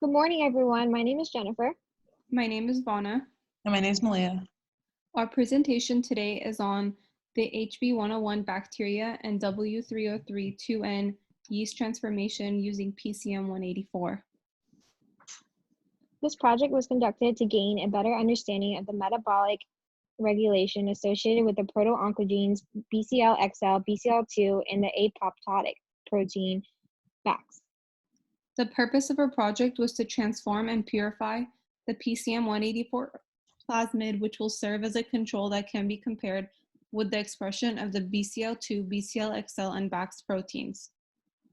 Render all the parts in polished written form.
Good morning, everyone. My name is Jennifer. My name is Vana. And my name is Malia. Our presentation today is on the HB101 bacteria and W303-2N yeast transformation using PCM184. This project was conducted to gain a better understanding of the metabolic regulation associated with the proto-oncogenes BCL-XL, BCL2, and the apoptotic protein BAX. The purpose of our project was to transform and purify the PCM184 plasmid, which will serve as a control that can be compared with the expression of the BCL2, BCL-XL, and BAX proteins.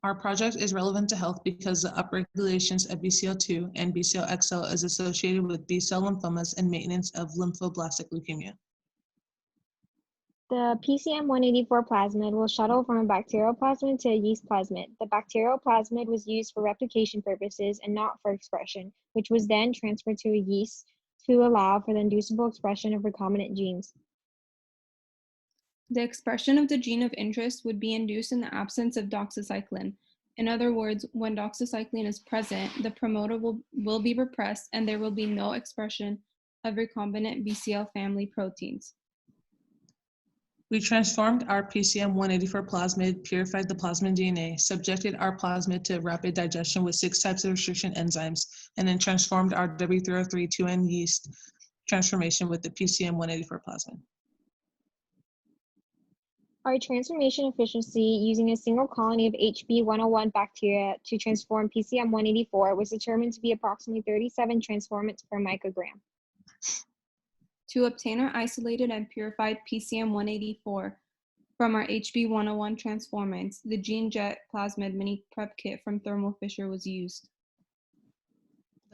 Our project is relevant to health because the upregulations of BCL2 and BCL-XL is associated with B-cell lymphomas and maintenance of lymphoblastic leukemia. The PCM184 plasmid will shuttle from a bacterial plasmid to a yeast plasmid. The bacterial plasmid was used for replication purposes and not for expression, which was then transferred to a yeast to allow for the inducible expression of recombinant genes. The expression of the gene of interest would be induced in the absence of doxycycline. In other words, when doxycycline is present, the promoter will be repressed and there will be no expression of recombinant BCL family proteins. We transformed our PCM184 plasmid, purified the plasmid DNA, subjected our plasmid to rapid digestion with 6 types of restriction enzymes, and then transformed our W303-2N yeast transformation with the PCM184 plasmid. Our transformation efficiency using a single colony of HB101 bacteria to transform PCM184 was determined to be approximately 37 transformants per microgram. To obtain our isolated and purified PCM184 from our HB101 transformants, the GeneJet plasmid mini prep kit from Thermo Fisher was used.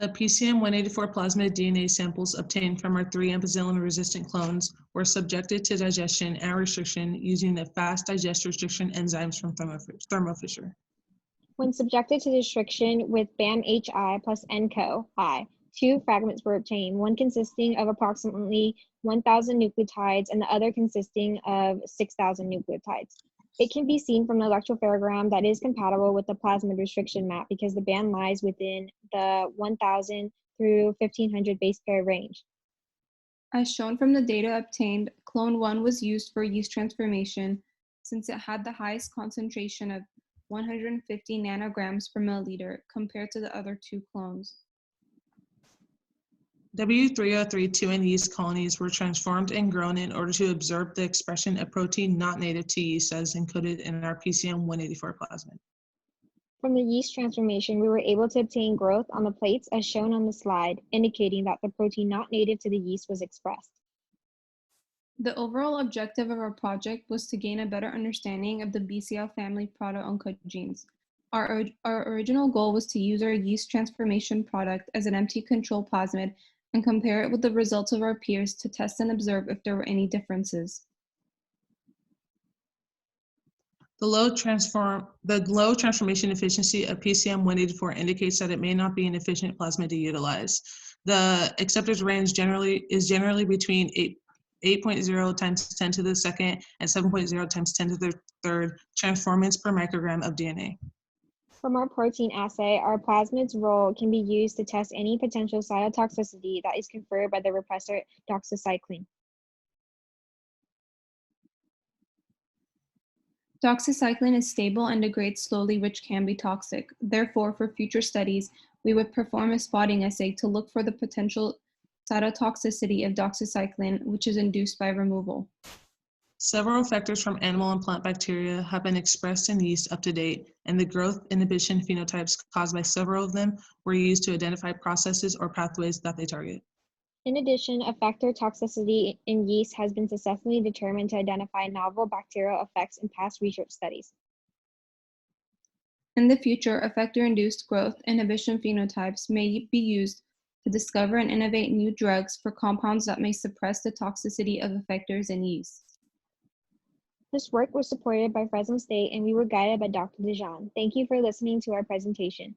The PCM184 plasmid DNA samples obtained from our 3 ampicillin-resistant clones were subjected to digestion and restriction using the fast digest restriction enzymes from Thermo Fisher. When subjected to restriction with BAM-HI plus NCO-I, 2 fragments were obtained, one consisting of approximately 1,000 nucleotides and the other consisting of 6,000 nucleotides. It can be seen from the electrophoregram that is compatible with the plasmid restriction map because the band lies within the 1,000 through 1,500 base pair range. As shown from the data obtained, clone 1 was used for yeast transformation since it had the highest concentration of 150 nanograms per milliliter compared to the other 2 clones. W303-2N yeast colonies were transformed and grown in order to observe the expression of protein not native to yeast as encoded in our PCM184 plasmid. From the yeast transformation, we were able to obtain growth on the plates as shown on the slide, indicating that the protein not native to the yeast was expressed. The overall objective of our project was to gain a better understanding of the BCL family proto-oncogenes. Our original goal was to use our yeast transformation product as an empty control plasmid and compare it with the results of our peers to test and observe if there were any differences. The low transformation efficiency of PCM184 indicates that it may not be an efficient plasmid to utilize. The accepted range is generally between 8.0 times 10 to the second and 7.0 times 10 to the third transformants per microgram of DNA. From our protein assay, our plasmid's role can be used to test any potential cytotoxicity that is conferred by the repressor doxycycline. Doxycycline is stable and degrades slowly, which can be toxic. Therefore, for future studies, we would perform a spotting assay to look for the potential cytotoxicity of doxycycline, which is induced by removal. Several factors from animal and plant bacteria have been expressed in yeast up to date, and the growth inhibition phenotypes caused by several of them were used to identify processes or pathways that they target. In addition, effector toxicity in yeast has been successfully determined to identify novel bacterial effects in past research studies. In the future, effector-induced growth inhibition phenotypes may be used to discover and innovate new drugs for compounds that may suppress the toxicity of effectors in yeast. This work was supported by Fresno State and we were guided by Dr. Dijon. Thank you for listening to our presentation.